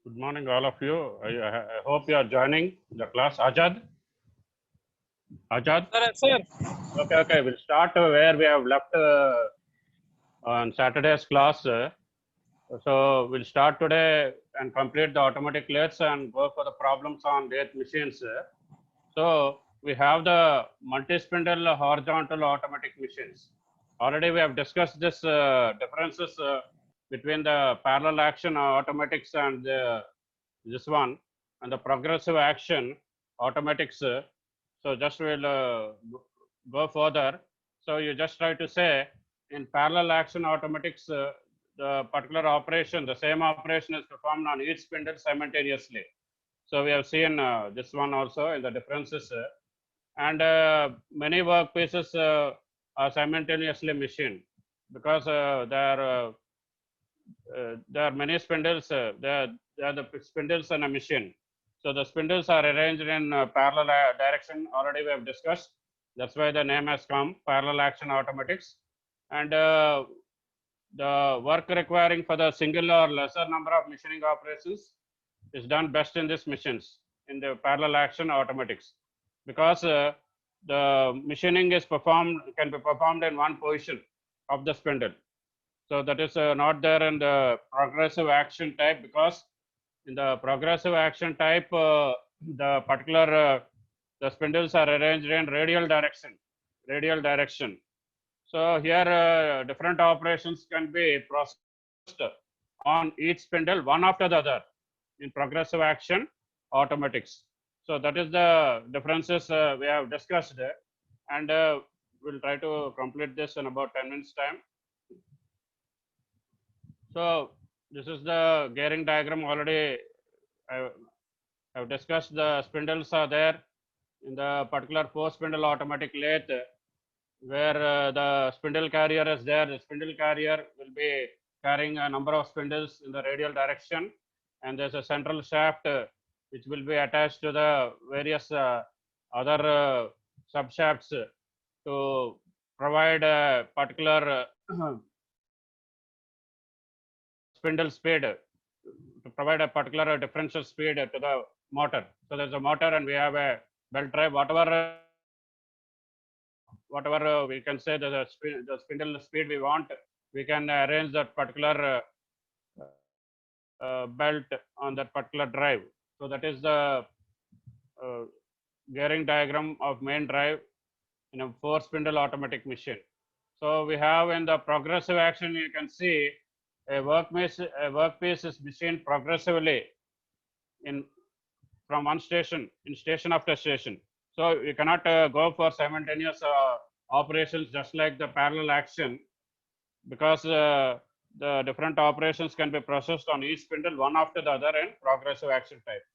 Good morning, all of you. I hope you are joining the class. Ajad? Ajad? Sir, Okay. We'll start where we have left on Saturday's class. So we'll start today and complete the automatic lathes and go for the problems on lathe machines. So we have the multi-spindle horizontal automatic machines. Already we have discussed this differences between the parallel action automatics and this one and the progressive action automatics. So just we'll go further. So you just try to say in parallel action automatics, the particular operation, the same operation is performed on each spindle simultaneously. So we have seen this one also in the differences, and many workpieces are simultaneously machined because there are many spindles. There are the spindles and a machine. So the spindles are arranged in parallel direction. Already we have discussed. That's why the name has come, parallel action automatics. And the work requiring for the single or lesser number of machining operations is done best in these machines in the parallel action automatics, because the machining is can be performed in one position of the spindle. So that is not there in the progressive action type, because in the progressive action type, the particular the spindles are arranged in radial direction. Radial direction. So here different operations can be processed on each spindle one after the other in progressive action automatics. So that is the differences we have discussed, and we'll try to complete this in about 10 minutes time. So this is the gearing diagram. Already I have discussed. The spindles are there in the particular 4-spindle automatic lathe, where the spindle carrier is there. The spindle carrier will be carrying a number of spindles in the radial direction, and there's a central shaft which will be attached to the various other subshafts to provide a particular spindle speed, to provide a particular differential speed to the motor. So there's a motor and we have a belt drive. Whatever we can say the spindle speed we want, we can arrange that particular belt on that particular drive. So that is the gearing diagram of main drive in a 4-spindle automatic machine. So we have in the progressive action, you can see a workpiece is machined progressively from one station, in station after station. So you cannot go for simultaneous operations just like the parallel action, because the different operations can be processed on each spindle one after the other in progressive action type.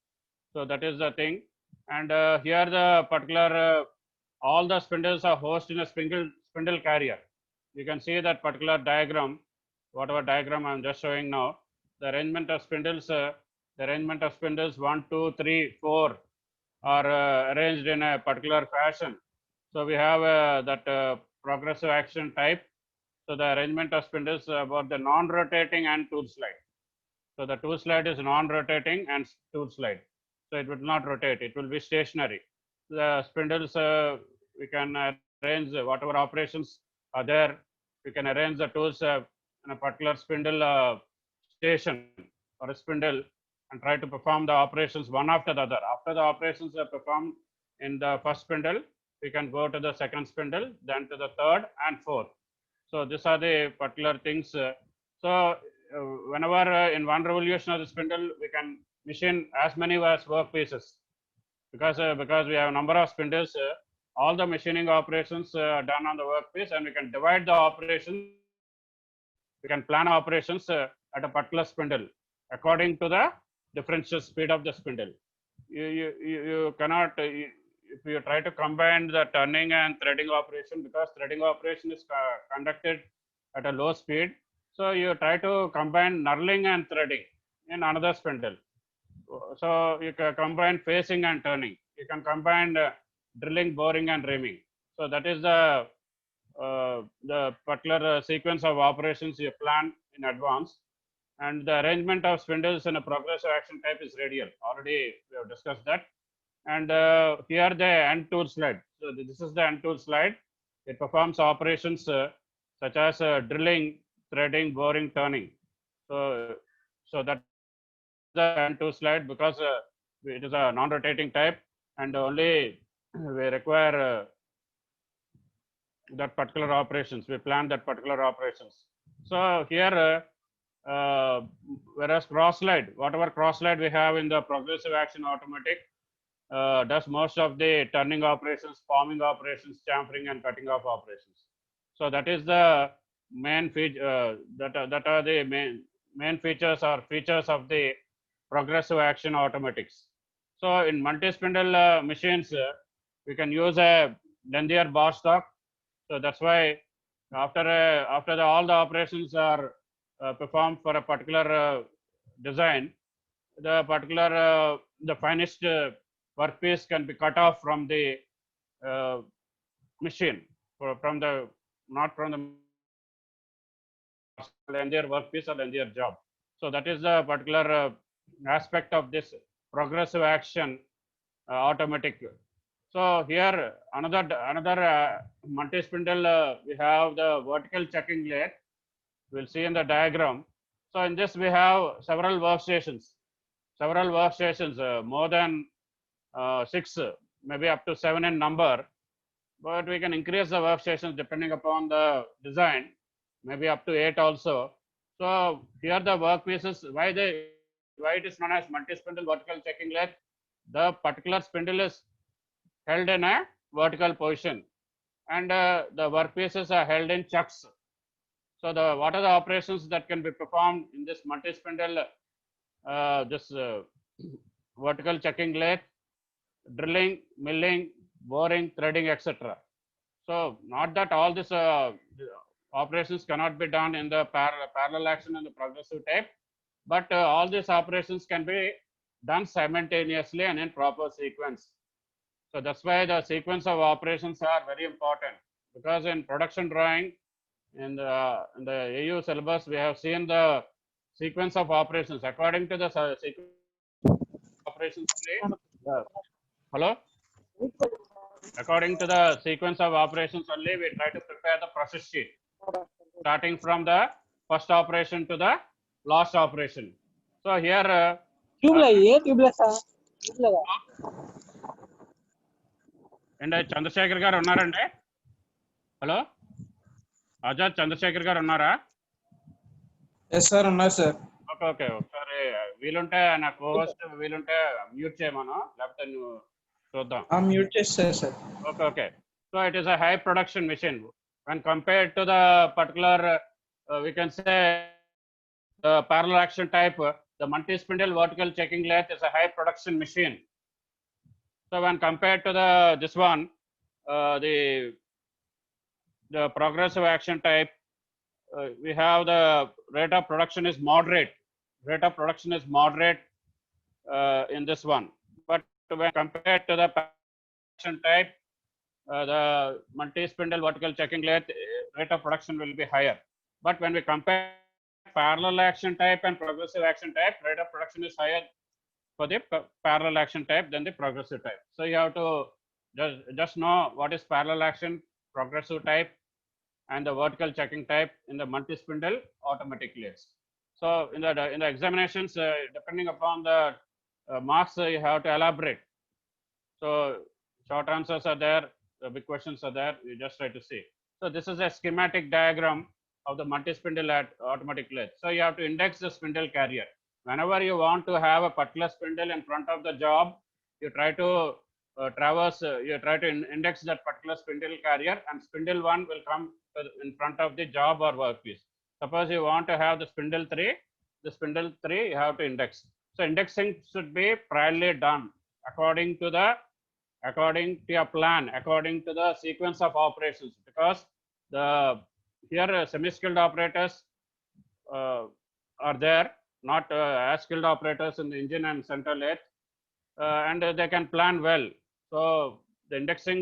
So that is the thing. And here the particular all the spindles are housed in a spindle carrier. You can see that particular diagram, whatever diagram I'm just showing now. The arrangement of spindles, 1, 2, 3, 4 are arranged in a particular fashion. So we have that progressive action type. So the arrangement of spindles about the non-rotating and tool slide. So the tool slide is non-rotating and tool slide. So it will not rotate, it will be stationary. The spindles, we can arrange whatever operations are there. We can arrange the tools in a particular spindle station or a spindle and try to perform the operations one after the other. After the operations are performed in the first spindle, we can go to the second spindle, then to the third and fourth. So these are the particular things. So whenever in one revolution of the spindle, we can machine as many as work pieces, because we have a number of spindles. All the machining operations are done on the workpiece, and we can divide the operations. We can plan operations at a particular spindle according to the differential speed of the spindle. You cannot, if you try to combine the turning and threading operation, because threading operation is conducted at a low speed, so you try to combine knurling and threading in another spindle. So you can combine facing and turning. You can combine drilling, boring, and reaming. So that is the particular sequence of operations you plan in advance. And the arrangement of spindles in a progressive action type is radial. Already we have discussed that. And here the end tool slide. So this is the end tool slide. It performs operations such as drilling, threading, boring, turning. So that the end tool slide, because it is a non-rotating type, and only we require that particular operations. We plan that particular operations. So here, whereas cross slide, whatever cross slide we have in the progressive action automatic, does most of the turning operations, forming operations, chamfering, and cutting off operations. So that is the main feature. That are the main features or features of the progressive action automatics. So in multi-spindle machines, we can use a linear bar stock. So that's why after all the operations are performed for a particular design, the finished workpiece can be cut off from the machine, from the not from the linear workpiece or linear job. So that is the particular aspect of this progressive action automatic. So here another multi-spindle, we have the vertical checking lathe. We'll see in the diagram. So in this we have several workstations, more than 6, maybe up to 7 in number, but we can increase the workstations depending upon the design, maybe up to 8 also. So here the workpieces, why it is known as multi-spindle vertical checking lathe? The particular spindle is held in a vertical position, and the workpieces are held in chucks. So what are the operations that can be performed in this multi-spindle, this vertical checking lathe? Drilling, milling, boring, threading, etc. So not that all these operations cannot be done in the parallel action and the progressive type, but all these operations can be done simultaneously and in proper sequence. So that's why the sequence of operations are very important, because in production drawing, in the AU syllabus, we have seen the sequence of operations. According to the sequence of operations, hello? According to the sequence of operations only, we try to prepare the process sheet, starting from the first operation to the last operation. So here, and Chandrasekhar garu ఉన్నారండి? Hello, Azad Chandrasekhar గారు ఉన్నారా? Yes sir, ఉన్నారు sir. Okay, ఒకసారి వీలుంటే నా co-host వీలుంటే mute చేయమను, లేకపోతే నువ్వు చూద్దాం. మ్యూట్ చేస్తారు sir. Okay. So it is a high production machine when compared to the particular, we can say, the parallel action type. The multi-spindle vertical checking lathe is a high production machine. So when compared to this one, the progressive action type, we have the rate of production is moderate. In this one, but when compared to the action type, the multi-spindle vertical checking lathe, rate of production will be higher. But when we compare parallel action type and progressive action type, rate of production is higher for the parallel action type than the progressive type. So you have to just know what is parallel action, progressive type, and the vertical checking type in the multi-spindle automatic lathes. So in the examinations, depending upon the marks, you have to elaborate. So short answers are there, the big questions are there, you just try to see. So this is a schematic diagram of the multi-spindle automatic lathe. So you have to index the spindle carrier. Whenever you want to have a particular spindle in front of the job, you try to index that particular spindle carrier, and spindle 1 will come in front of the job or workpiece. Suppose you want to have the spindle 3, you have to index. So indexing should be priorly done according to your plan, according to the sequence of operations, because here semi-skilled operators are there, not as skilled operators in the engine and central lathe, and they can plan well. So the indexing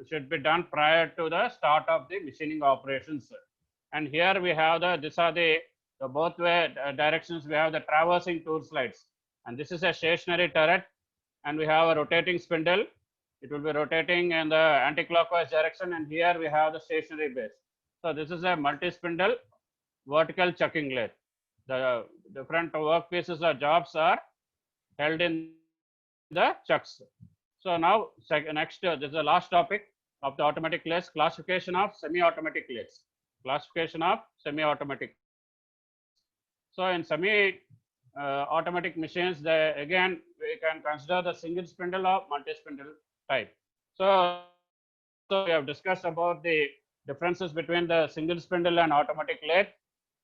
should be done prior to the start of the machining operations. And here we have these are the The both way directions we have the traversing tool slides, and this is a stationary turret, and we have a rotating spindle. It will be rotating in the anti-clockwise direction, and here we have the stationary base. So this is a multi-spindle vertical chucking lathe. The different workpieces or jobs are held in the chucks. So now next, this is the last topic of the automatic lathes, classification of semi-automatic lathes. Classification of semi-automatic. So in semi-automatic machines, again we can consider the single spindle or multi-spindle type. So we have discussed about the differences between the single spindle and automatic lathe.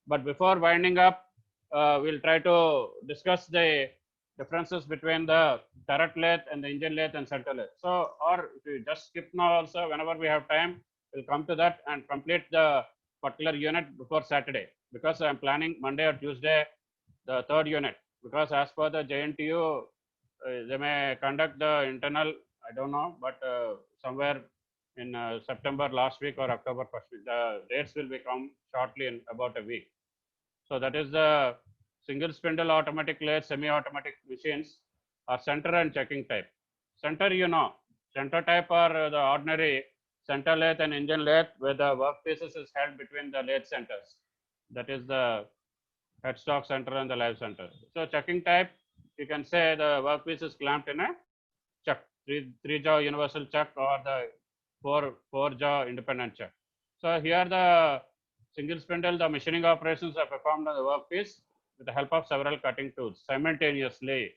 But before winding up, we'll try to discuss the differences between the turret lathe and the engine lathe and center lathe. So, or if you just skip now also, whenever we have time, we'll come to that and complete the particular unit before Saturday, because I'm planning Monday or Tuesday the third unit, because as per the JNTU, they may conduct the internal, I don't know, but somewhere in September last week or October first week. The dates will become shortly in about a week. So that is the single spindle automatic lathe, semi-automatic machines are center and checking type. Center, center type are the ordinary center lathe and engine lathe, where the workpieces is held between the lathe centers. That is the headstock center and the live center. So checking type, you can say the workpiece is clamped in a chuck, three jaw universal chuck or the four jaw independent chuck. So here the single spindle, the machining operations are performed on the workpiece with the help of several cutting tools simultaneously.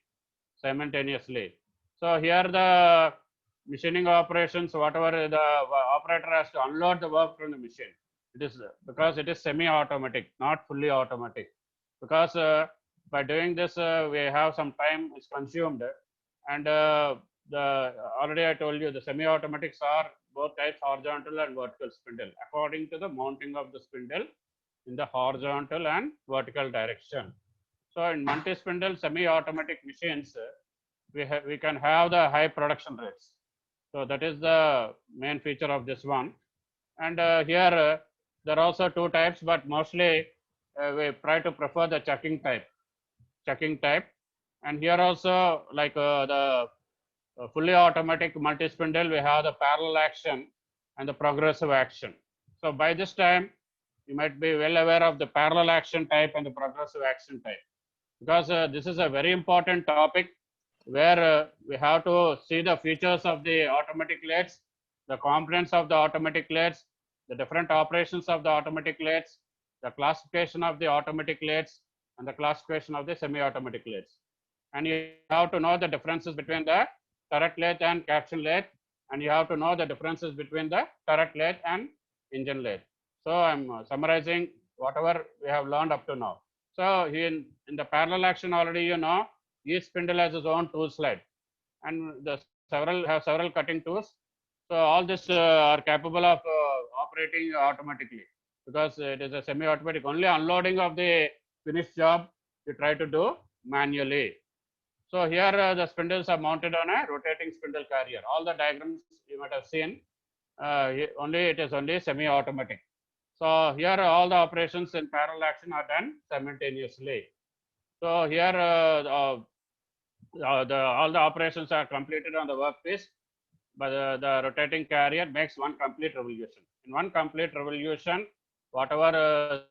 So here the machining operations, whatever the operator has to unload the work from the machine. It is because it is semi-automatic, not fully automatic. Because by doing this, we have some time is consumed, and the already I told you the semi-automatics are both types, horizontal and vertical spindle, according to the mounting of the spindle in the horizontal and vertical direction. So in multi-spindle semi-automatic machines, we can have the high production rates. So that is the main feature of this one. And here there are also two types, but mostly we try to prefer the chucking type. And here also, like the fully automatic multi-spindle, we have the parallel action and the progressive action. So by this time, you might be well aware of the parallel action type and the progressive action type, because this is a very important topic where we have to see the features of the automatic lathes, the components of the automatic lathes, the different operations of the automatic lathes, the classification of the automatic lathes, and the classification of the semi-automatic lathes. And you have to know the differences between the turret lathe and capstan lathe, and you have to know the differences between the turret lathe and engine lathe. So I'm summarizing whatever we have learned up to now. So in the parallel action already, each spindle has its own tool slide, and the several cutting tools. So all this are capable of operating automatically, because it is a semi-automatic. Only unloading of the finished job you try to do manually. So here the spindles are mounted on a rotating spindle carrier. All the diagrams you might have seen. It is only semi-automatic. So here all the operations in parallel action are done simultaneously. So here all the operations are completed on the workpiece, but the rotating carrier makes one complete revolution. In one complete revolution, whatever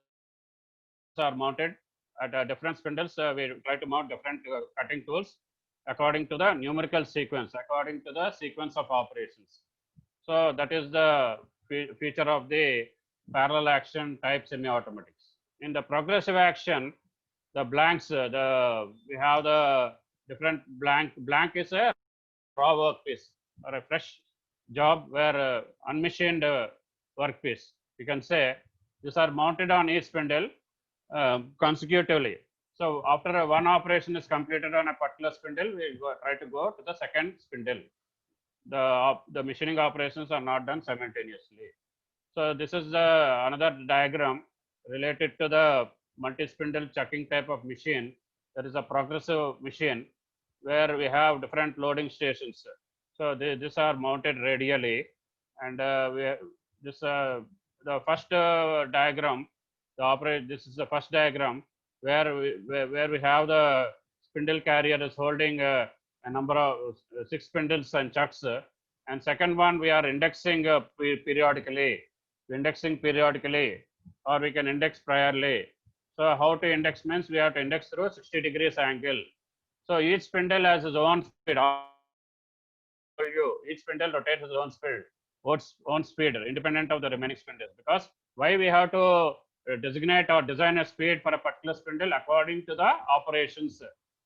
are mounted at different spindles, we try to mount different cutting tools according to the numerical sequence, according to the sequence of operations. So that is the feature of the parallel action type semi-automatics. In the progressive action, the blanks, we have the different blank. Blank is a raw workpiece or a fresh job where unmachined workpiece. You can say these are mounted on each spindle consecutively. So after one operation is completed on a particular spindle, we try to go to the second spindle. The machining operations are not done simultaneously. So this is another diagram related to the multi-spindle chucking type of machine. That is a progressive machine where we have different loading stations. So these are mounted radially, and the first diagram This is the first diagram where we have the spindle carrier is holding a number of 6 spindles and chucks, and second one we are indexing periodically, or we can index priorly. So how to index means we have to index through 60 degrees angle. So each spindle has its own speed. Each spindle rotates its own speed, independent of the remaining spindles. Because why we have to designate or design a speed for a particular spindle according to the operations.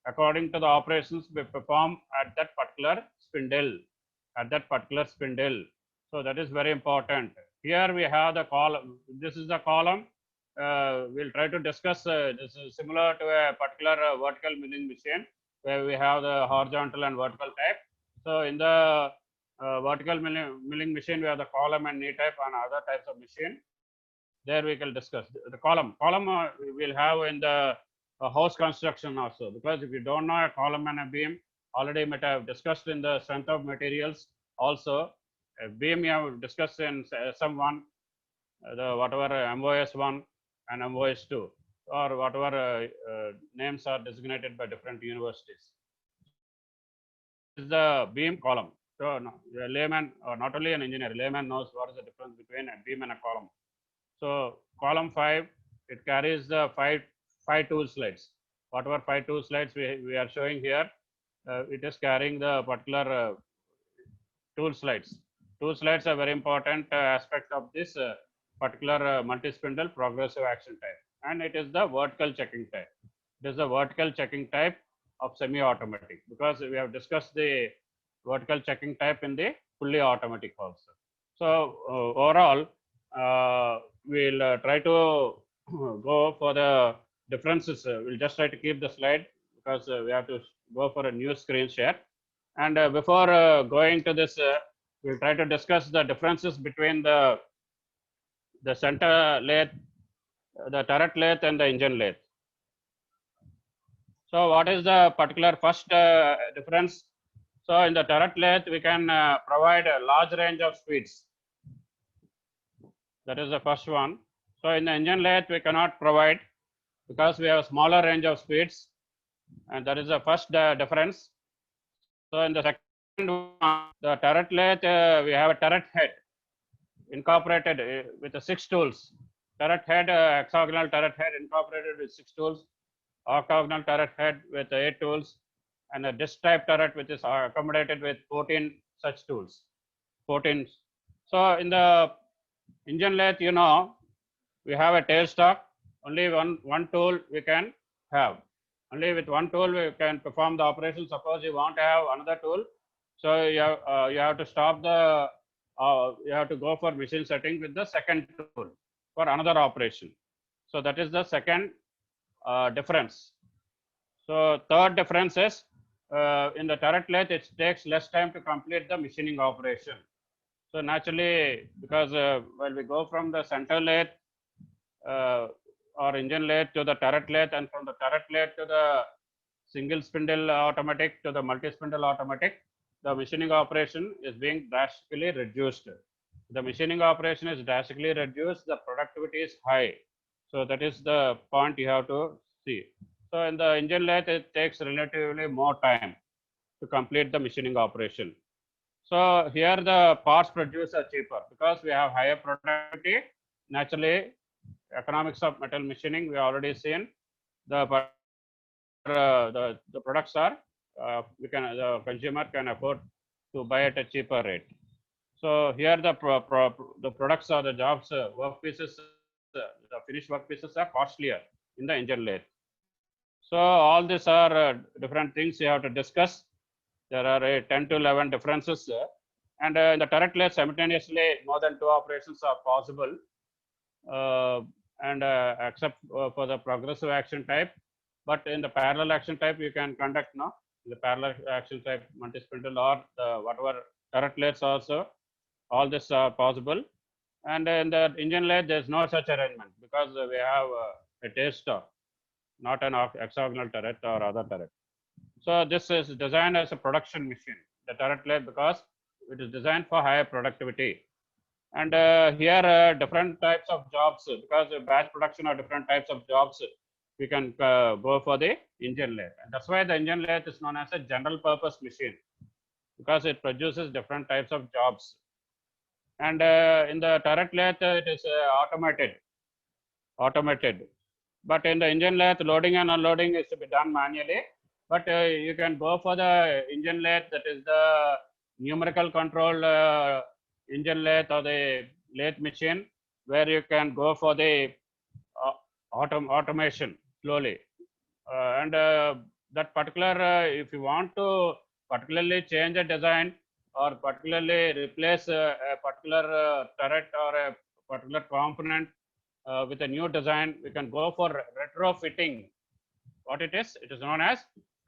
According to the operations we perform at that particular spindle. So that is very important. Here we have the column. This is the column. We'll try to discuss. This is similar to a particular vertical milling machine where we have the horizontal and vertical type. So in the vertical milling machine, we have the column and knee type and other types of machine. There we can discuss the column. We will have in the house construction also, because if you don't know a column and a beam, already might have discussed in the strength of materials also. A beam you have discussed in SM1, the whatever MOS1 and MOS2, or whatever names are designated by different universities. Is the beam column. So a layman, or not only an engineer, layman knows what is the difference between a beam and a column. So column 5, it carries the five tool slides. Whatever 5 tool slides we are showing here, it is carrying the particular tool slides. Tool slides are very important aspect of this particular multi-spindle progressive action type, and it is the vertical checking type. It is the vertical checking type of semi-automatic, because we have discussed the vertical checking type in the fully automatic also. So overall, we'll try to go for the differences. We'll just try to keep the slide because we have to go for a new screen share. And before going to this, we'll try to discuss the differences between the center lathe, the turret lathe, and the engine lathe. So what is the particular first difference? So in the turret lathe, we can provide a large range of speeds. That is the first one. So in the engine lathe, we cannot provide because we have a smaller range of speeds, and that is the first difference. So in the second one, the turret lathe, we have a turret head incorporated with the 6 tools. Turret head, hexagonal turret head incorporated with 6 tools, octagonal turret head with 8 tools, and a disc type turret which is accommodated with 14 such tools. 14. So in the engine lathe, you know, we have a tailstock. Only one tool we can have. Only with one tool we can perform the operation. Suppose you want to have another tool, so you have to stop the you have to go for machine setting with the second tool for another operation. So that is the second difference. So third difference is in the turret lathe, it takes less time to complete the machining operation. So naturally, because when we go from the center lathe or engine lathe to the turret lathe, and from the turret lathe to the single spindle automatic to the multi-spindle automatic, the machining operation is being drastically reduced. The machining operation is drastically reduced, the productivity is high. So that is the point you have to see. So in the engine lathe, it takes relatively more time to complete the machining operation. So here the parts produced are cheaper because we have higher productivity. Naturally, economics of metal machining, we already seen the products are the consumer can afford to buy at a cheaper rate. So here the products or the jobs work pieces, the finished work pieces are costlier in the engine lathe. So all these are different things you have to discuss. There are 10 to 11 differences, and in the turret lathe simultaneously more than 2 operations are possible, and except for the progressive action type. But in the parallel action type, you can conduct now the parallel action type multi-spindle or the whatever turret lathes also. All this are possible. And in the engine lathe, there is no such arrangement because we have a tailstock, not an hexagonal turret or other turret. So this is designed as a production machine, the turret lathe, because it is designed for higher productivity. And here different types of jobs, because batch production are different types of jobs, we can go for the engine lathe. And that's why the engine lathe is known as a general purpose machine, because it produces different types of jobs. And in the turret lathe, it is automated. But in the engine lathe, loading and unloading is to be done manually. But you can go for the engine lathe, that is the numerical control engine lathe or the lathe machine, where you can go for the automation slowly. And that particular, if you want to particularly change a design or particularly replace a particular turret or a particular component with a new design, we can go for retrofitting. What it is known as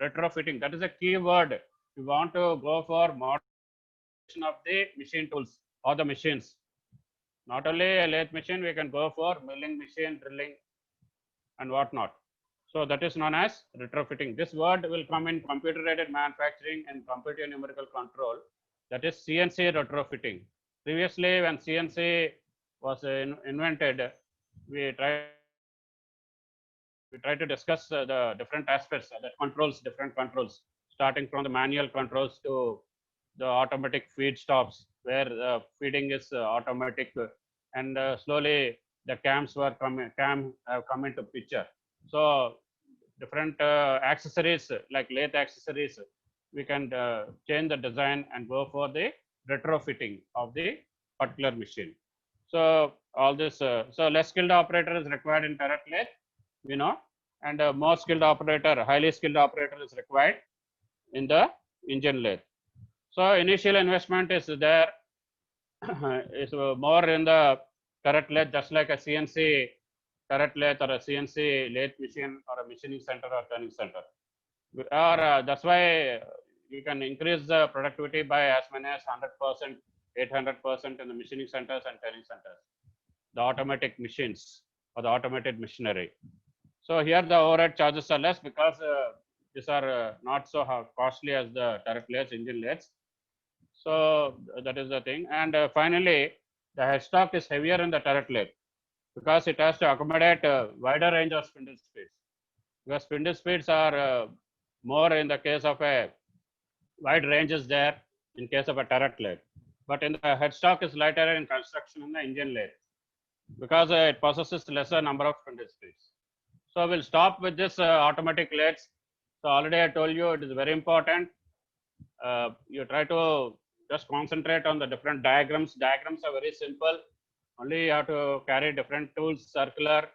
retrofitting. That is a key word. We want to go for modification of the machine tools or the machines. Not only a lathe machine, we can go for milling machine, drilling, and whatnot. So that is known as retrofitting. This word will come in computer-aided manufacturing and computer numerical control. That is CNC retrofitting. Previously, when CNC was invented, we tried to discuss the different aspects that controls different controls, starting from the manual controls to the automatic feed stops, where the feeding is automatic, and slowly the cams have come into picture. So different accessories like lathe accessories, we can change the design and go for the retrofitting of the particular machine. So all this, so less skilled operator is required in turret lathe, we know, and more skilled operator, highly skilled operator is required in the engine lathe. So initial investment is there, is more in the turret lathe, just like a CNC turret lathe or a CNC lathe machine or a machining center or turning center. Or that's why you can increase the productivity by as many as 100%, 800% in the machining centers and turning centers, the automatic machines or the automated machinery. So here the overhead charges are less, because these are not so costly as the turret lathes, engine lathes. So that is the thing. And finally, the headstock is heavier in the turret lathe, because it has to accommodate a wider range of spindle speeds. Because spindle speeds are more in the case of a wide range is there in case of a turret lathe. But in the headstock is lighter in construction in the engine lathe, because it possesses lesser number of spindle speeds. So we'll stop with this automatic lathes. So already I told you it is very important. You try to just concentrate on the different diagrams. Diagrams are very simple. Only you have to carry different tools, circular,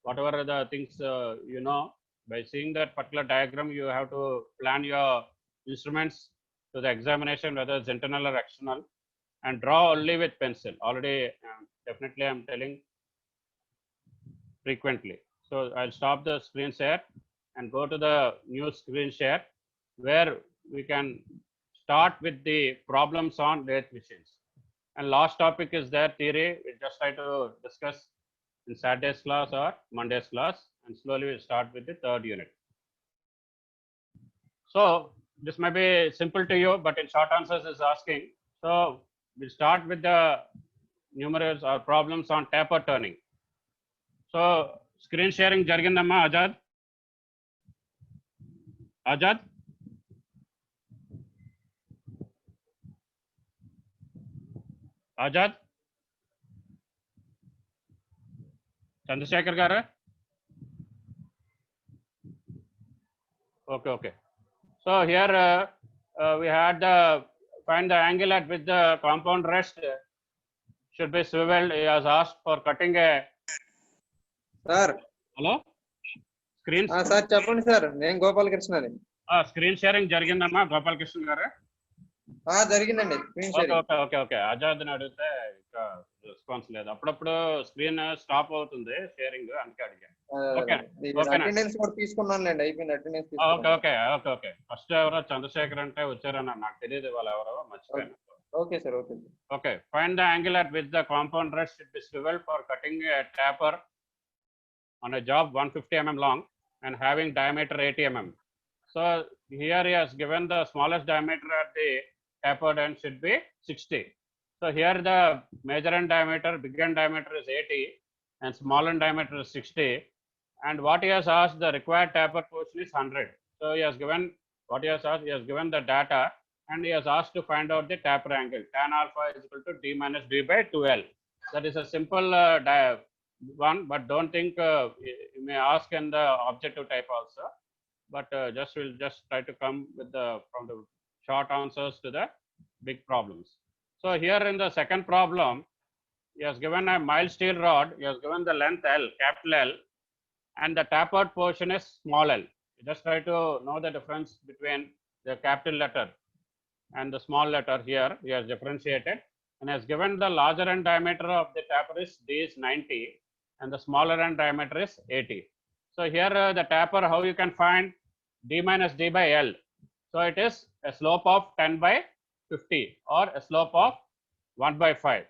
whatever the things you know. By seeing that particular diagram, you have to plan your instruments to the examination, whether it's internal or external, and draw only with pencil. Already, definitely I'm telling frequently. So I'll stop the screen share and go to the new screen share, where we can start with the problems on lathe machines. And last topic is their theory. We just try to discuss in Saturday's class or Monday's class, and slowly we'll start with the third unit. So this may be simple to you, but in short answers is asking. So we'll start with the numerals or problems on taper turning. So screen sharing jarigindamma, Ajad? Ajad? Ajad? Chandrasekhar garu? Okay. So here we had find the angle at which the compound rest should be swiveled. He has asked for cutting a. Sir. Hello? Screen. Sir, చెప్పండి sir. నేను గోపాలకృష్ణని. Screen sharing జరిగిందమ్మా గోపాలకృష్ణ గారు? జరిగిందండి. Screen sharing. Okay. ఆజాద్ని అడిగితే ఇంకా response లేదు. అప్పుడప్పుడు screen stop అవుతుంది షేరింగ్, అందుకే అడిగాను. అటెండెన్స్ కూడా తీసుకున్నానులేండి, అయిపోయింది అటెండెన్స్ తీసుకున్నాను. ఓకే. ఫస్ట్ ఎవరో చంద్రశేఖర్ అంటే వచ్చారన్న, నాకు తెలియదు వాళ్ళు ఎవరో, మర్చిపోయాను. Okay sir. Okay. Find the angle at which the compound rest should be swiveled for cutting a taper on a job 150 mm long and having diameter 80 mm. So here he has given the smallest diameter at the tapered end should be 60. So here the major end diameter, big end diameter is 80 and small end diameter is 60. And what he has asked, the required taper portion is 100. So he has given what he has asked, he has given the data and he has asked to find out the taper angle. Tan alpha is equal to D minus D by 2L. That is a simple one, but don't think you may ask in the objective type also. But we'll just try to come with from the short answers to the big problems. So here in the second problem, he has given a mild steel rod, he has given the length L, capital L, and the tapered portion is small l. You just try to know the difference between the capital letter and the small letter here. He has differentiated and has given the larger end diameter of the taper is D is 90 and the smaller end diameter is 80. So here the taper, how you can find D minus D by L. So it is a slope of 10 by 50 or a slope of 1 by 5.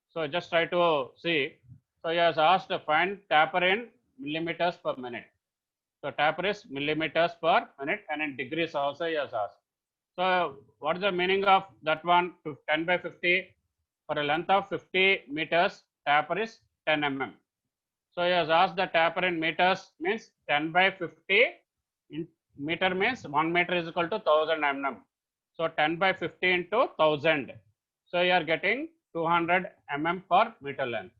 So just try to see. So he has asked to find taper in millimeters per minute. So taper is millimeters per minute and in degrees also he has asked. So what is the meaning of that one? 10 by 50 for a length of 50 meters, taper is 10 mm. So he has asked the taper in meters means 10 by 50 in meter means 1 meter is equal to 1000 mm. So 10 by 50 into 1000. So you are getting 200 mm per meter length.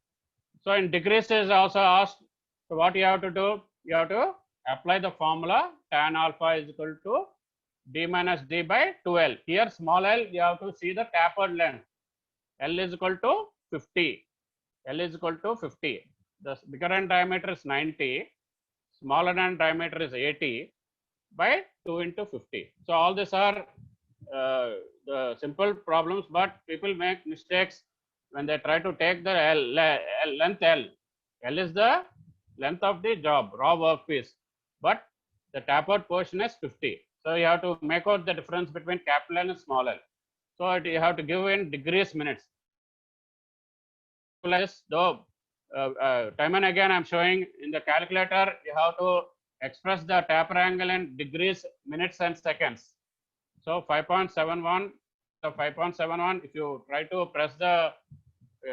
So in degrees is also asked. So what you have to do? You have to apply the formula tan alpha is equal to D minus D by 2L. Here small l, you have to see the tapered length. L is equal to 50. L is equal to 50. The bigger end diameter is 90. Smaller end diameter is 80 by 2 into 50. So all these are the simple problems, but people make mistakes when they try to take the length L. L is the length of the job, raw workpiece, but the tapered portion is 50. So you have to make out the difference between capital L and small l. So you have to give in degrees minutes. Though time and again I'm showing in the calculator, you have to express the taper angle in degrees, minutes and seconds. So 5.71, the 5.71, if you try to press the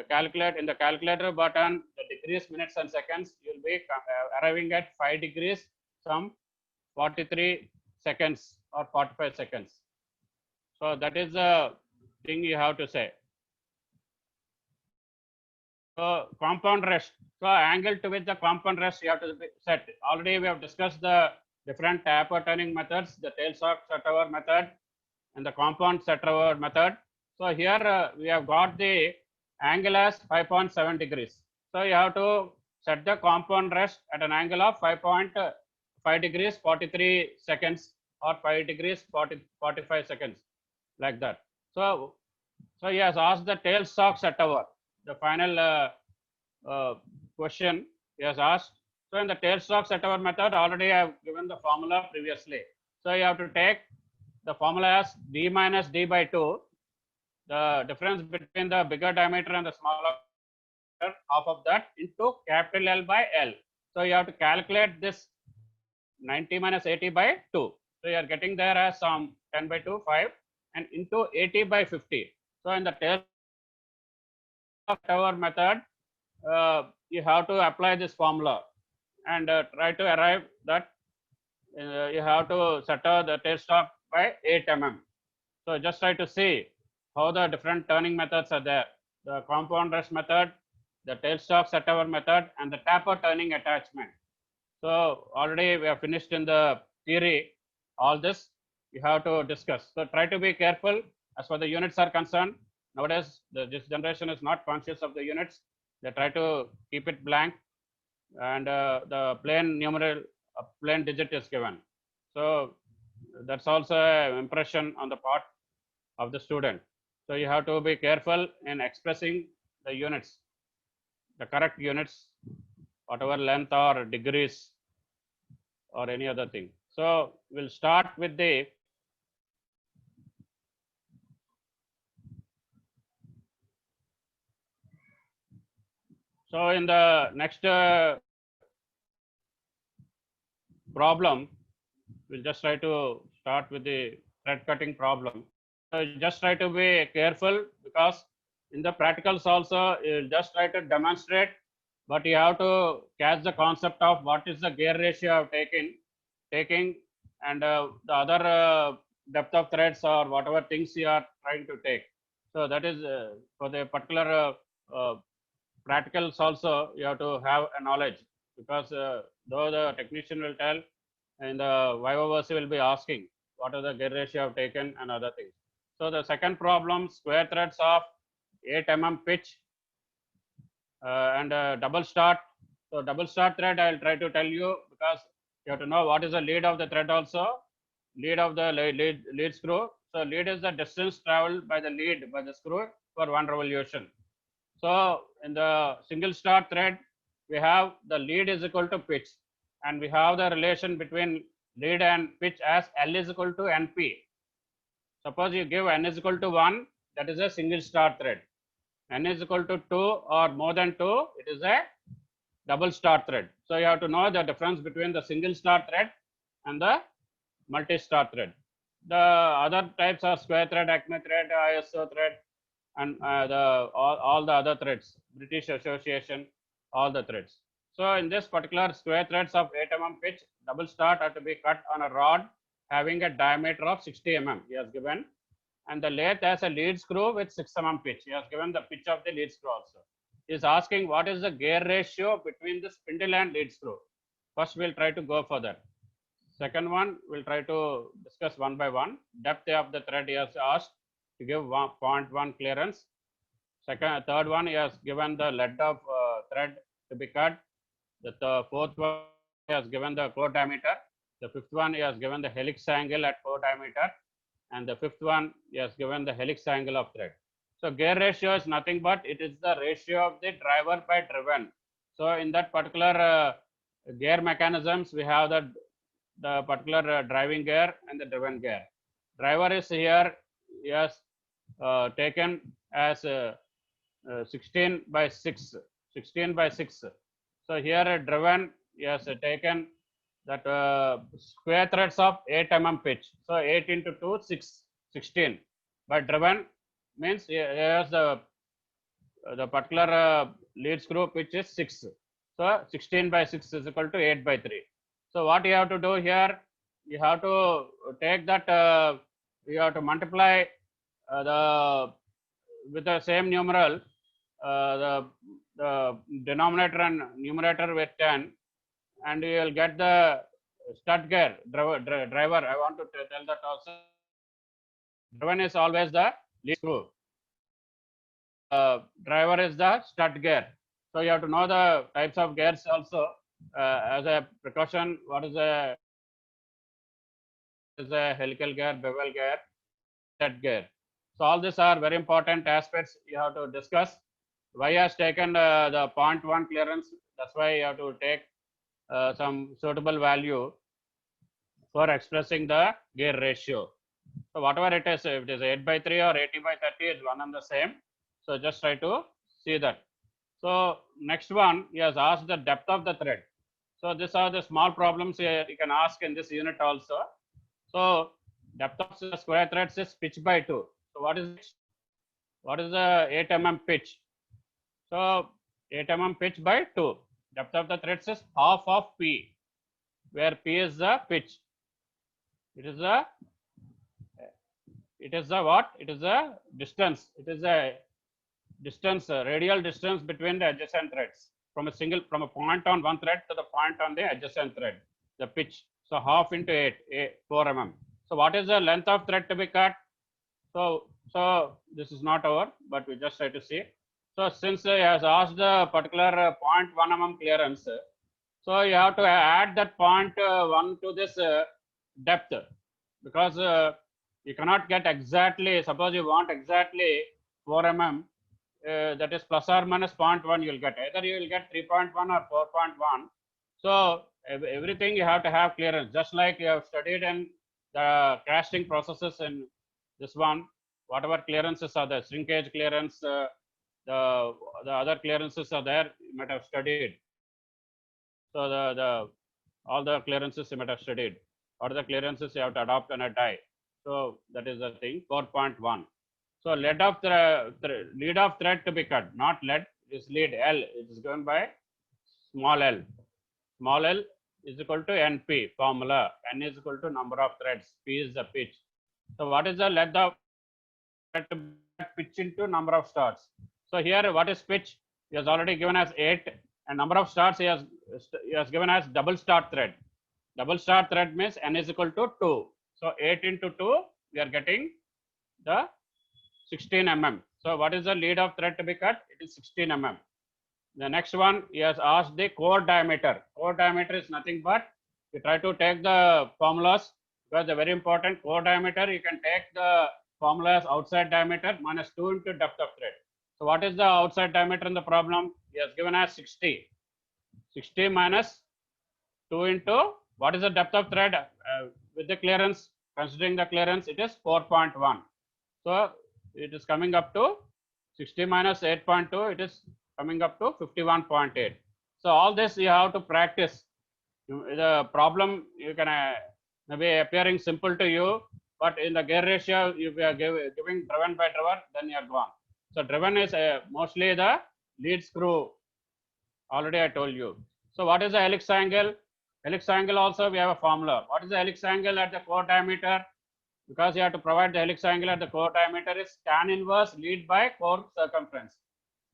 calculate in the calculator button, the degrees, minutes and seconds, you'll be arriving at 5 degrees, some 43 seconds or 45 seconds. So that is the thing you have to say. So compound rest. So angle to which the compound rest you have to set. Already we have discussed the different taper turning methods, the tail shock set-over method and the compound set-over method. So here we have got the angle as 5.7 degrees. So you have to set the compound rest at an angle of 5.5 degrees 43 seconds or 5 degrees 45 seconds, like that. So he has asked the tail shock set-over. The final question he has asked. So in the tail shock set-over method, already I have given the formula previously. So you have to take the formula as D minus D by 2. The difference between the bigger diameter and the smaller diameter, half of that into capital L by L. So you have to calculate this 90 minus 80 by 2. So you are getting there as some 10 by 2, 5 and into 80 by 50. So in the tail set-over method, you have to apply this formula and try to arrive that you have to set the tail shock by 8 mm. So just try to see how the different turning methods are there. The compound rest method, the tail shock set-over method and the taper turning attachment. So already we have finished in the theory. All this you have to discuss. So try to be careful as far as the units are concerned. Nowadays, this generation is not conscious of the units. They try to keep it blank, and the plain numeral, plain digit is given. So that's also an impression on the part of the student. So you have to be careful in expressing the units, the correct units, whatever length or degrees or any other thing. So we'll start with the so in the next problem, we'll just try to start with the thread cutting problem. So just try to be careful because in the practicals also, you just try to demonstrate, but you have to catch the concept of what is the gear ratio of taking, and the other depth of threads or whatever things you are trying to take. So that is for the particular practicals also you have to have a knowledge, because though the technician will tell and the viva versa will be asking what are the gear ratio have taken and other things. So the second problem, square threads of 8 mm pitch and double start. So double start thread I will try to tell you, because you have to know what is the lead of the thread also, lead of the lead screw. So lead is the distance traveled by the lead by the screw for one revolution. So in the single start thread, we have the lead is equal to pitch, and we have the relation between lead and pitch as L is equal to NP. Suppose you give N is equal to 1, that is a single start thread. N is equal to 2 or more than 2, it is a double start thread. So you have to know the difference between the single start thread and the multi-start thread. The other types are square thread, Acme thread, ISO thread, and all the other threads, British Association, all the threads. So in this particular square threads of 8 mm pitch, double start are to be cut on a rod having a diameter of 60 mm. He has given, and the lathe has a lead screw with 6 mm pitch. He has given the pitch of the lead screw also. He is asking what is the gear ratio between the spindle and lead screw. First, we'll try to go for that. Second one, we'll try to discuss one by one. Depth of the thread he has asked to give 0.1 clearance. Third one, he has given the lead of thread to be cut. The fourth one, he has given the core diameter. The fifth one, he has given the helix angle at core diameter. And the fifth one, he has given the helix angle of thread. So gear ratio is nothing but it is the ratio of the driver by driven. So in that particular gear mechanisms, we have the particular driving gear and the driven gear. Driver is here, he has taken as 16 by 6, 16 by 6. So here driven, he has taken that square threads of 8 mm pitch. So 8 into 2, 6, 16. But driven means here's the particular lead screw pitch is 6. So 16 by 6 is equal to 8 by 3. So what you have to do here, you have to take that, you have to multiply with the same numeral, the denominator and numerator with 10, and you will get the stud gear driver. I want to tell that also. Driven is always the lead screw. Driver is the stud gear. So you have to know the types of gears also. As a precaution, what is a helical gear, bevel gear, stud gear. So all these are very important aspects you have to discuss. Why has taken the 0.1 clearance? That's why you have to take some suitable value for expressing the gear ratio. So whatever it is, if it is 8 by 3 or 80 by 30, it's one and the same. So just try to see that. So next one, he has asked the depth of the thread. So these are the small problems you can ask in this unit also. So depth of the square threads is pitch by 2. So what is the 8 mm pitch? So 8 mm pitch by 2. Depth of the threads is half of P, where P is the pitch. It is the what? It is a distance. It is a distance, radial distance between the adjacent threads from a point on one thread to the point on the adjacent thread, the pitch. So half into 4 mm. So what is the length of thread to be cut? So this is not over, but we just try to see. So since he has asked the particular 0.1 mm clearance, so you have to add that 0.1 to this depth, because you cannot get exactly, suppose you want exactly 4 mm, that is plus or minus 0.1 you will get. Either you will get 3.1 or 4.1. So everything you have to have clearance, just like you have studied in the casting processes in this one, whatever clearances are there, shrinkage clearance, the other clearances are there, you might have studied. So all the clearances you might have studied, or the clearances you have to adopt on a die. So that is the thing, 4.1. So lead of lead of thread to be cut, not lead, is lead L. It is given by small l. Small l is equal to NP formula. N is equal to number of threads. P is the pitch. So what is the length of pitch into number of starts? So here what is pitch? He has already given us 8, and number of starts he has given as double start thread. Double start thread means N is equal to 2. So 8 into 2, we are getting the 16 mm. So what is the lead of thread to be cut? It is 16 mm. The next one, he has asked the core diameter. Core diameter is nothing but, you try to take the formulas, because they're very important. Core diameter, you can take the formula as outside diameter minus 2 into depth of thread. So what is the outside diameter in the problem? He has given as 60. 60 minus 2 into, what is the depth of thread with the clearance? Considering the clearance, it is 4.1. So it is coming up to 60 minus 8.2, it is coming up to 51.8. So all this you have to practice. The problem you can maybe appearing simple to you, but in the gear ratio, if you are giving driven by driver, then you are gone. So driven is mostly the lead screw. Already I told you. So what is the helix angle? Helix angle also we have a formula. What is the helix angle at the core diameter? Because you have to provide the helix angle at the core diameter is tan inverse lead by core circumference.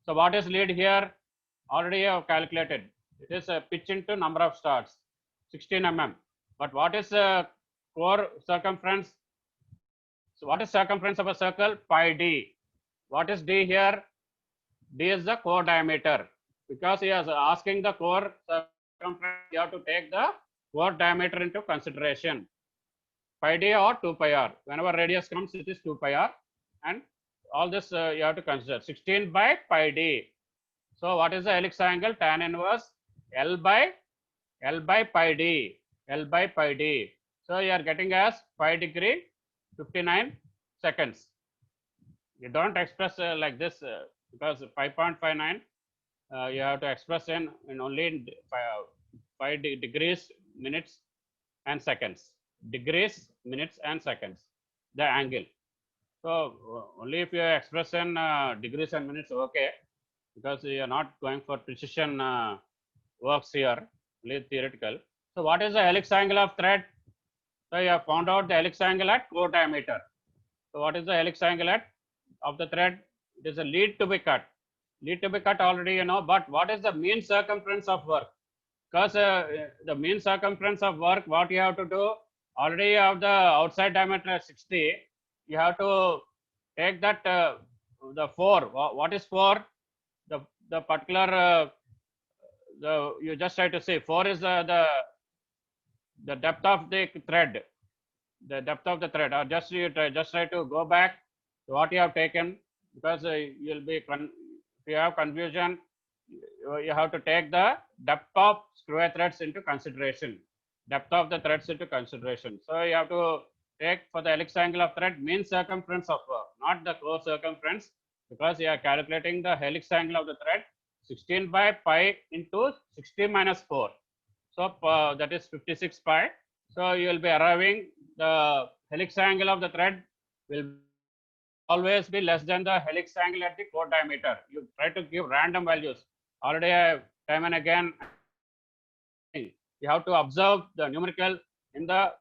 So what is lead here? Already I have calculated. It is a pitch into number of starts, 16 mm. But what is core circumference? So what is circumference of a circle? Pi d. What is d here? D is the core diameter. Because he is asking the core circumference, you have to take the core diameter into consideration. Pi d or 2 pi r. Whenever radius comes, it is 2 pi r. And all this you have to consider. 16 by pi d. So what is the helix angle? Tan inverse L by pi d. L by pi d. So you are getting as 5 degree 59 seconds. You don't express like this because 5.59 you have to express in only 5 degrees, minutes and seconds. Degrees, minutes and seconds, the angle. So only if you express in degrees and minutes, okay, because you are not going for precision works here, only theoretical. So what is the helix angle of thread? So you have found out the helix angle at core diameter. So what is the helix angle of the thread? It is a lead to be cut. Lead to be cut already you know, but what is the mean circumference of work? Because the mean circumference of work, what you have to do, already you have the outside diameter 60, you have to take that the 4. What is 4? The particular you just try to say 4 is the depth of the thread. The depth of the thread, or just you try to go back to what you have taken, because you'll be if you have confusion, you have to take the depth of screw threads into consideration. Depth of the threads into consideration. So you have to take for the helix angle of thread mean circumference of work, not the core circumference, because you are calculating the helix angle of the thread 16 by pi into 60 minus 4. So that is 56 pi. So you will be arriving the helix angle of the thread will always be less than the helix angle at the core diameter. You try to give random values. Already time and again, you have to observe the numerical in the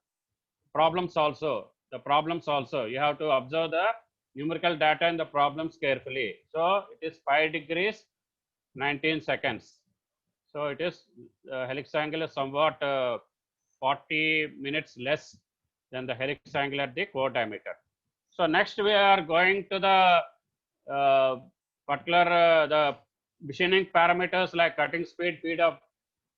problems also. The problems also, you have to observe the numerical data in the problems carefully. So it is 5 degrees 19 seconds. So it is helix angle is somewhat 40 minutes less than the helix angle at the core diameter. So next we are going to the particular the machining parameters like cutting speed,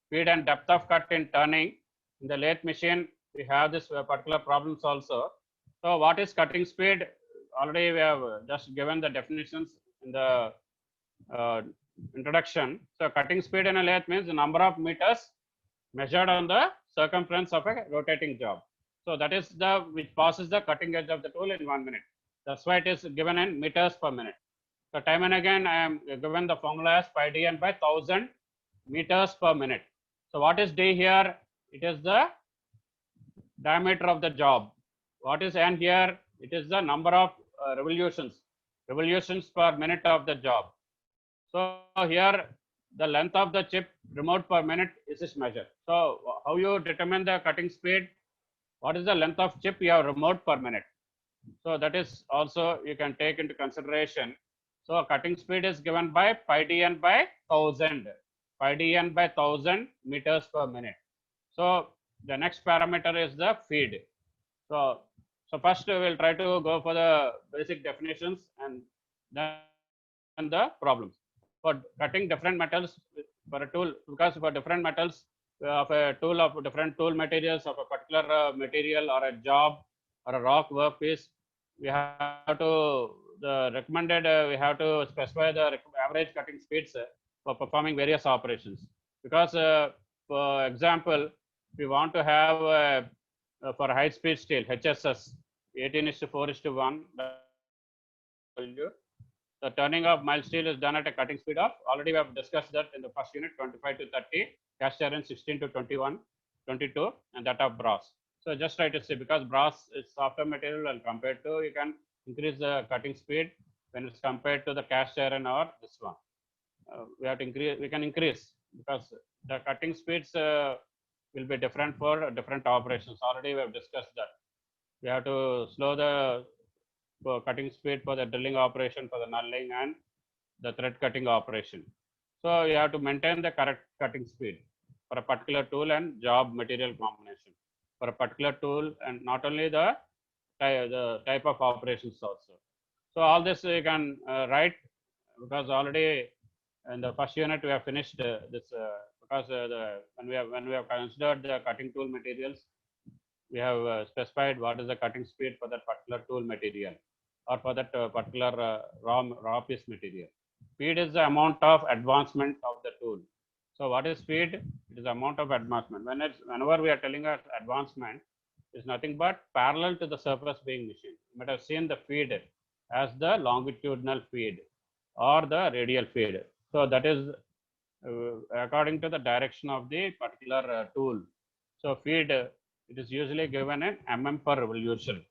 speed and depth of cut in turning. In the lathe machine, we have this particular problems also. So what is cutting speed? Already we have just given the definitions in the introduction. So cutting speed in a lathe means the number of meters measured on the circumference of a rotating job. So that is the which passes the cutting edge of the tool in 1 minute. That's why it is given in meters per minute. So time and again I am given the formula as pi d n by 1000 meters per minute. So what is d here? It is the diameter of the job. What is n here? It is the number of revolutions. revolutions per minute of the job. So here the length of the chip removed per minute is measured. So how you determine the cutting speed? What is the length of chip you have removed per minute? So that is also you can take into consideration. So cutting speed is given by pi dn by 1000, pi dn by 1000 meters per minute. So the next parameter is the feed. So first we will try to go for the basic definitions and then the problems. For cutting different metals for a tool, because for different metals of a tool of different tool materials of a particular material or a job or a rock workpiece, we have to the recommended we have to specify the average cutting speeds for performing various operations. Because for example, we want to have for high speed steel HSS 18:4:1 W. The turning of mild steel is done at a cutting speed of, already we have discussed that in the first unit, 25 to 30, cast iron 16 to 21, 22, and that of brass. So just try to see, because brass is softer material and compared to, you can increase the cutting speed when it's compared to the cast iron or this one. We have to increase, we can increase, because the cutting speeds will be different for different operations. Already we have discussed that. We have to slow the cutting speed for the drilling operation, for the nulling and the thread cutting operation. So you have to maintain the correct cutting speed for a particular tool and job material combination for a particular tool, and not only the type of operations also. So all this you can write, because already in the first unit we have finished this because when we have considered the cutting tool materials, we have specified what is the cutting speed for that particular tool material or for that particular raw piece material. Speed is the amount of advancement of the tool. So what is speed? It is the amount of advancement. Whenever we are telling us advancement, is nothing but parallel to the surface being machined. You might have seen the feed as the longitudinal feed or the radial feed. So that is according to the direction of the particular tool. So feed it is usually given in mm per revolution.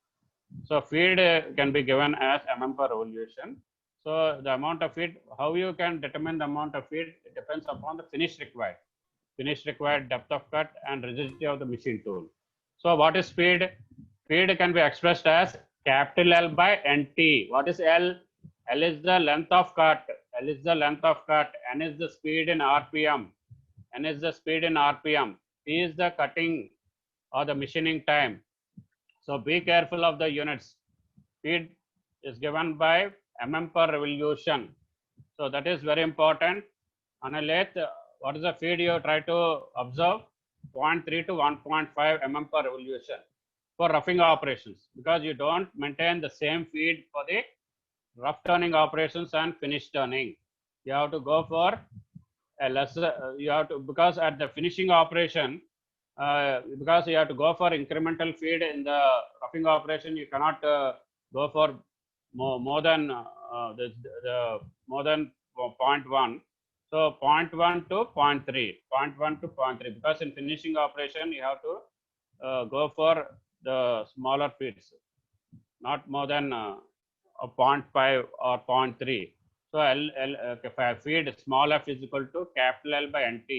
So feed can be given as mm per revolution. So the amount of feed, how you can determine the amount of feed, it depends upon the finish required, depth of cut, and rigidity of the machine tool. So what is speed? Speed can be expressed as capital L by NT. What is L? L is the length of cut. L is the length of cut. N is the speed in RPM. N is the speed in RPM. P is the cutting or the machining time. So be careful of the units. Speed is given by mm per revolution. So that is very important. On a lathe, what is the feed you try to observe? 0.3 to 1.5 mm per revolution for roughing operations, because you don't maintain the same feed for the rough turning operations and finish turning. You have to go for a lesser, you have to, because at the finishing operation, because you have to go for incremental feed in the roughing operation, you cannot go for more than more than 0.1. So 0.1 to 0.3, 0.1 to 0.3, because in finishing operation you have to go for the smaller feeds, not more than 0.5 or 0.3. So if I feed small f is equal to capital L by NT.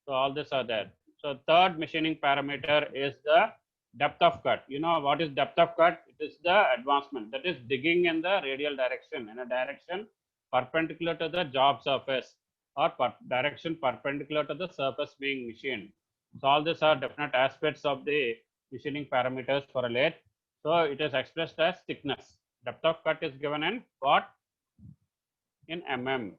So all this are there. So third machining parameter is the depth of cut. You know what is depth of cut? It is the advancement, that is digging in the radial direction, in a direction perpendicular to the job surface, or direction perpendicular to the surface being machined. So all these are definite aspects of the machining parameters for a lathe. So it is expressed as thickness. Depth of cut is given in what? In mm.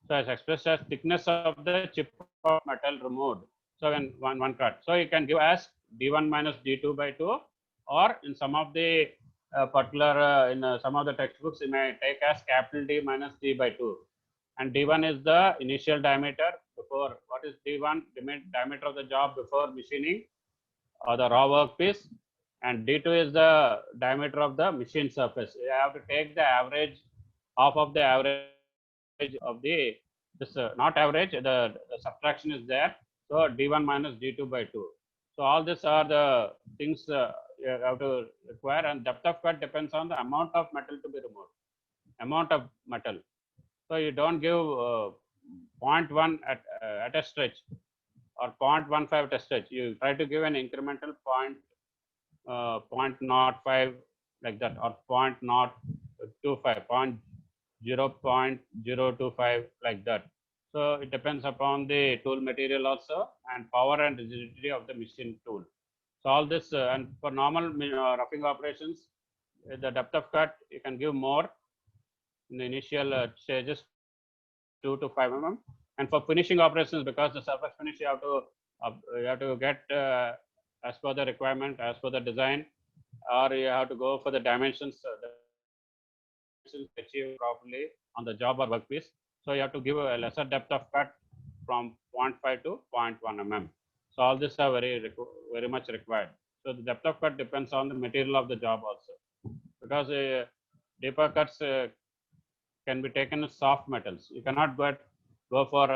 So it's expressed as thickness of the chip of metal removed. So when one cut. So you can give as d1 minus d2 by 2, or in some of the particular in some of the textbooks you may take as capital D minus d by 2. And d1 is the initial diameter before. What is d1? Diameter of the job before machining or the raw workpiece, and d2 is the diameter of the machine surface. You have to take the average, half of the average of the this not average, the subtraction is there. So d1 minus d2 by 2. So all these are the things you have to require, and depth of cut depends on the amount of metal to be removed. amount of metal. So you don't give 0.1 at a stretch or 0.15 at a stretch. You try to give an incremental 0.05 like that, or 0.025, 0.025 like that. So it depends upon the tool material also, and power and rigidity of the machine tool. So all this, and for normal roughing operations, the depth of cut you can give more in the initial stages, 2 to 5 mm. And for finishing operations, because the surface finish you have to get as per the requirement, as per the design, or you have to go for the dimensions achieved properly on the job or workpiece. So you have to give a lesser depth of cut from 0.5 to 0.1 mm. So all this are very much required. So the depth of cut depends on the material of the job also, because deeper cuts can be taken as soft metals. You cannot go for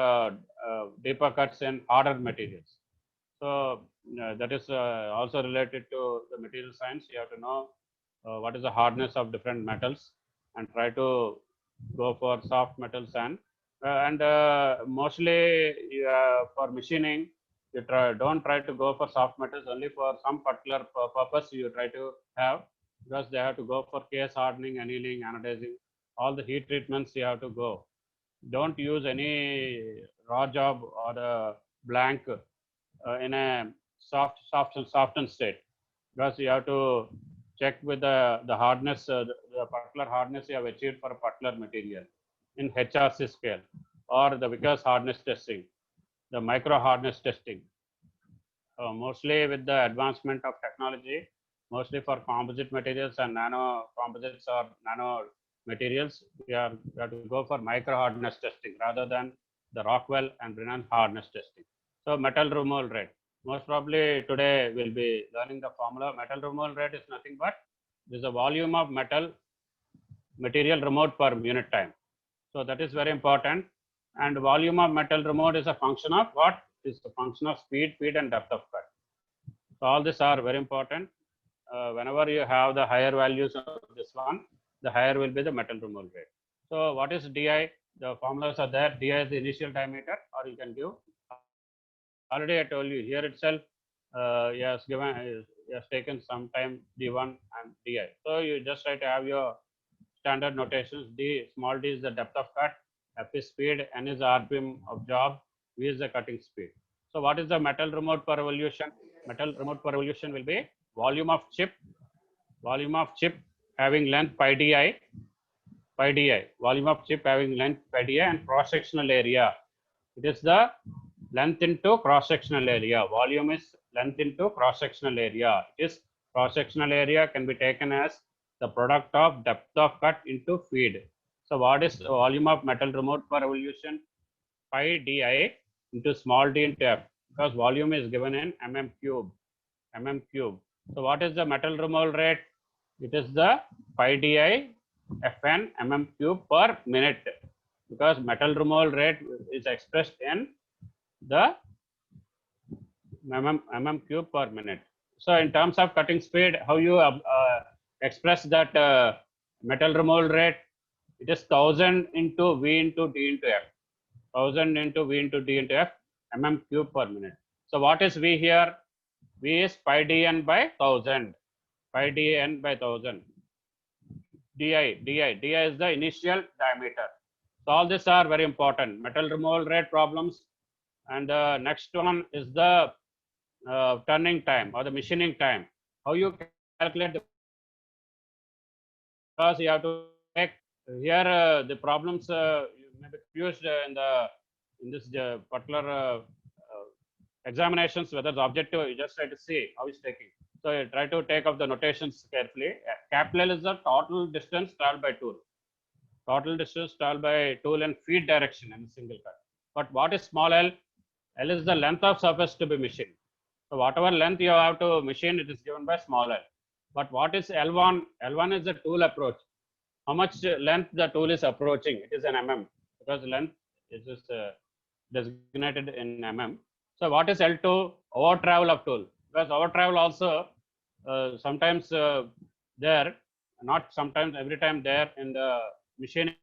deeper cuts in harder materials. So that is also related to the material science. You have to know what is the hardness of different metals and try to go for soft metals. And mostly for machining, you don't try to go for soft metals only for some particular purpose you try to have, because they have to go for case hardening, annealing, anodizing, all the heat treatments you have to go. Don't use any raw job or a blank in a softened state, because you have to check with the hardness, the particular hardness you have achieved for a particular material in HRC scale, or the Vickers hardness testing, the micro hardness testing. Mostly with the advancement of technology, mostly for composite materials and nano composites or nano materials, we have to go for micro hardness testing rather than the Rockwell and Brennan hardness testing. So metal removal rate. Most probably today we'll be learning the formula. Metal removal rate is nothing but this is the volume of material removed per unit time. So that is very important. And volume of metal removed is a function of what? Is a function of speed, feed, and depth of cut. So all these are very important. Whenever you have the higher values of this one, the higher will be the metal removal rate. So what is DI? The formulas are there. DI is the initial diameter, or you can give. Already I told you here itself. He has taken some time D1 and DI. So you just try to have your standard notations. D, small d is the depth of cut, F is speed, N is the RPM of job, V is the cutting speed. So what is the metal removed per revolution? Metal removed per revolution will be volume of chip having length pi di, volume of chip having length pi di, and cross sectional area. It is the length into cross sectional area. Volume is length into cross sectional area. It is cross sectional area can be taken as the product of depth of cut into feed. So what is the volume of metal removed per revolution? Pi di into small d into F, because volume is given in mm cube. So what is the metal removal rate? It is the pi di Fn mm cube per minute, because metal removal rate is expressed in the mm cube per minute. So in terms of cutting speed, how you express that metal removal rate? It is 1000 into V into D into F. 1000 into V into D into F, mm cube per minute. So what is V here? V is pi dn by 1000. Pi dn by 1000. Di is the initial diameter. So all these are very important. Metal removal rate problems. And the next one is the turning time or the machining time. How you calculate the, because you have to make here the problems may be confused in this particular examinations, whether the objective you just try to see how it's taking. So you try to take up the notations carefully. Capital L is the total distance traveled by tool. Total distance traveled by tool and feed direction in a single cut. But what is small l? L is the length of surface to be machined. So whatever length you have to machine, it is given by small l. But what is L1? L1 is the tool approach. How much length the tool is approaching? It is an mm, because length is just designated in mm. So what is L2? Over travel of tool. Because over travel also sometimes there, not sometimes, every time there in the machine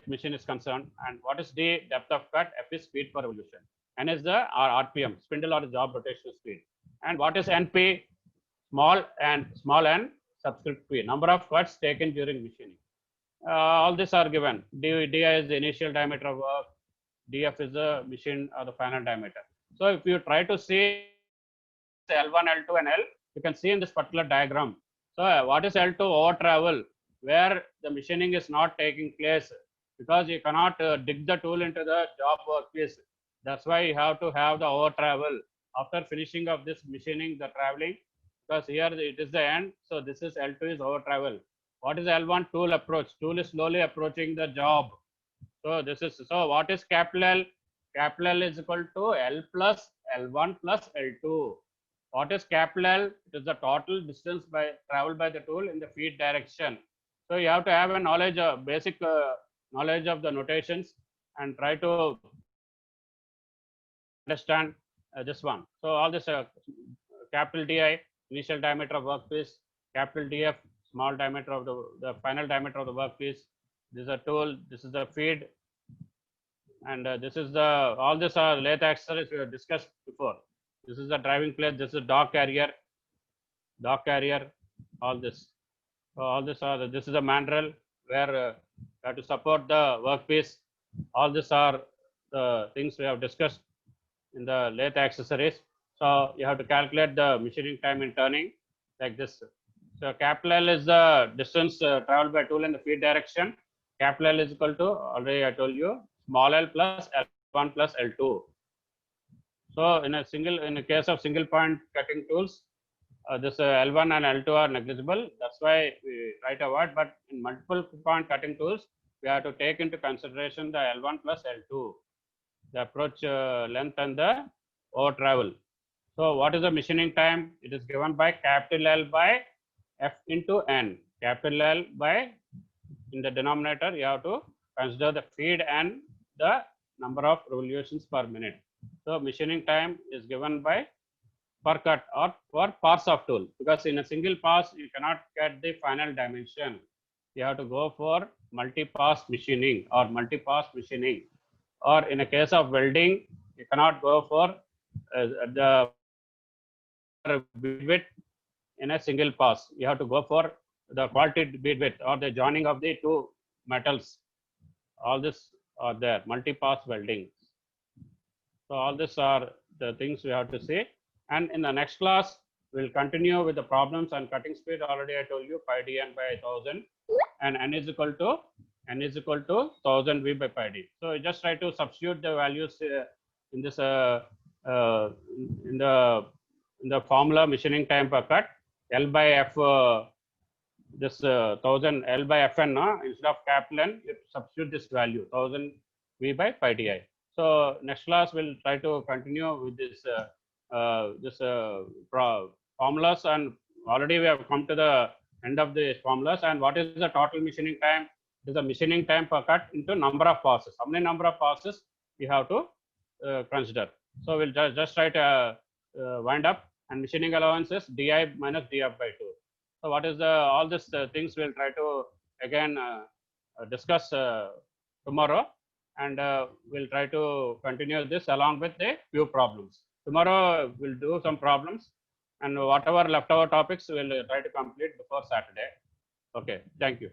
machine is concerned, and what is D? Depth of cut. F is speed per revolution. N is the RPM, spindle or job rotational speed. And what is NP? Small n subscript p, number of cuts taken during machining. All these are given. Di is the initial diameter of work. Df is the machine or the final diameter. So if you try to see L1, L2, and L, you can see in this particular diagram. So what is L2? Over travel, where the machining is not taking place, because you cannot dig the tool into the job workpiece. That's why you have to have the over travel. After finishing of this machining, the traveling, because here it is the end. So this is L2 is over travel. What is L1? Tool approach. Tool is slowly approaching the job. So this is, so what is capital L? Capital L is equal to L plus L1 plus L2. What is capital L? It is the total distance by traveled by the tool in the feed direction. So you have to have a knowledge, basic knowledge of the notations, and try to understand this one. So all this capital Di, initial diameter of workpiece, capital Df, small diameter of the final diameter of the workpiece. This is a tool, this is the feed, and this is the, all this are lathe accessories we have discussed before. This is the driving plate, this is dog carrier, all this. So all this are, this is a mandrel where you have to support the workpiece. All these are the things we have discussed in the lathe accessories. So you have to calculate the machining time in turning like this. So capital L is the distance traveled by tool in the feed direction. Capital L is equal to, already I told you, small l plus L1 plus L2. So in a case of single point cutting tools, this L1 and L2 are negligible. That's why we write a word. But in multiple point cutting tools, we have to take into consideration the L1 plus L2, the approach length and the over travel. So what is the machining time? It is given by capital L by F into N. Capital L by, in the denominator, you have to consider the feed and the number of revolutions per minute. So machining time is given by per cut or per pass of tool, because in a single pass you cannot get the final dimension. You have to go for multi-pass machining or multi-pass machining, or in a case of welding, you cannot go for the bead width in a single pass. You have to go for the quality bead width or the joining of the two metals. All this are there, multi-pass welding. So all these are the things we have to see. And in the next class, we'll continue with the problems on cutting speed. Already I told you pi d n by 1000, and n is equal to 1000 v by pi d. So just try to substitute the values in this in the formula machining time per cut. L by f, this 1000 L by Fn, instead of capital N, you substitute this value 1000 v by pi di. So next class we'll try to continue with this formulas, and already we have come to the end of the formulas. And what is the total machining time? It is the machining time per cut into number of passes. How many number of passes we have to consider? So we'll just try to wind up, and machining allowance is di minus df by 2. So what is the, all these things we'll try to again discuss tomorrow, and we'll try to continue this along with a few problems. Tomorrow we'll do some problems, and whatever leftover topics we'll try to complete before Saturday. Okay, thank you.